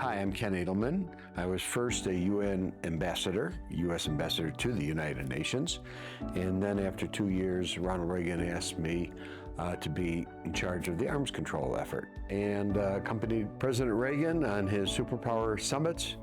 Hi, I'm Ken Adelman. I was first a UN ambassador, U.S. ambassador to the United Nations. And then after 2 years, Ronald Reagan asked me to be in charge of the arms control effort and accompanied President Reagan on his superpower summits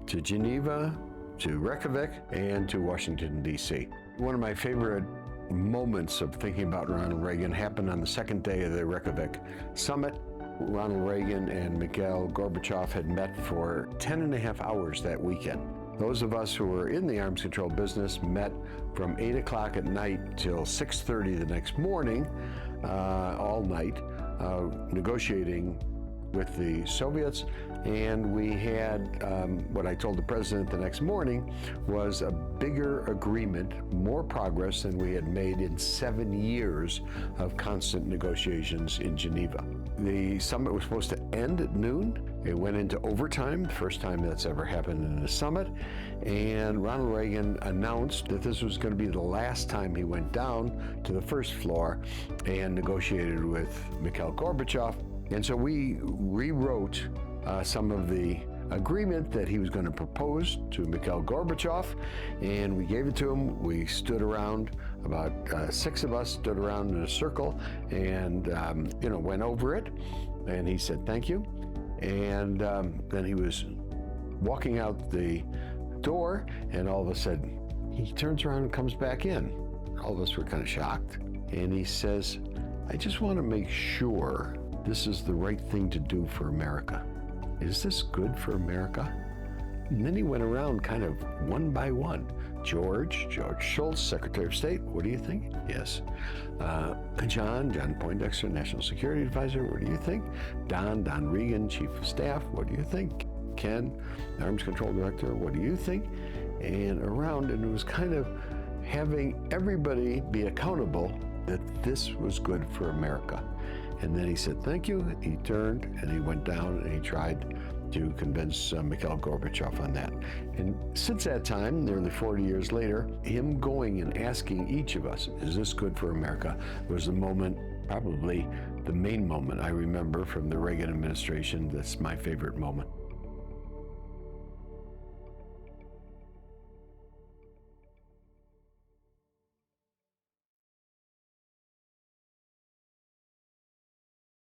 to Geneva, to Reykjavik, and to Washington, D.C. One of my favorite moments of thinking about Ronald Reagan happened on the second day of the Reykjavik Summit. Ronald Reagan and Mikhail Gorbachev had met for 10.5 hours that weekend. Those of us who were in the arms control business met from 8 o'clock at night till 6:30 the next morning, all night, negotiating with the Soviets. And we had, what I told the president the next morning was a bigger agreement, more progress than we had made in 7 years of constant negotiations in Geneva. The summit was supposed to end at noon. It went into overtime, the first time that's ever happened in a summit. And Ronald Reagan announced that this was going to be the last time he went down to the first floor and negotiated with Mikhail Gorbachev. And so we rewrote some of the agreement that he was going to propose to Mikhail Gorbachev, and we gave it to him. We stood around, about 6 of us stood around in a circle and, went over it. And he said, thank you. And then he was walking out the door, and all of a sudden, he turns around and comes back in. All of us were kind of shocked. And he says, I just want to make sure this is the right thing to do for America. Is this good for America? And then he went around kind of one by one. George Shultz, Secretary of State, what do you think? Yes. John Poindexter, National Security Advisor, what do you think? Don Regan, Chief of Staff, what do you think? Ken, Arms Control Director, what do you think? And around, and it was kind of having everybody be accountable that this was good for America. And then he said, thank you. He turned and he went down and he tried to convince Mikhail Gorbachev on that. And since that time, nearly 40 years later, him going and asking each of us, is this good for America, was the moment, probably the main moment I remember from the Reagan administration. That's my favorite moment.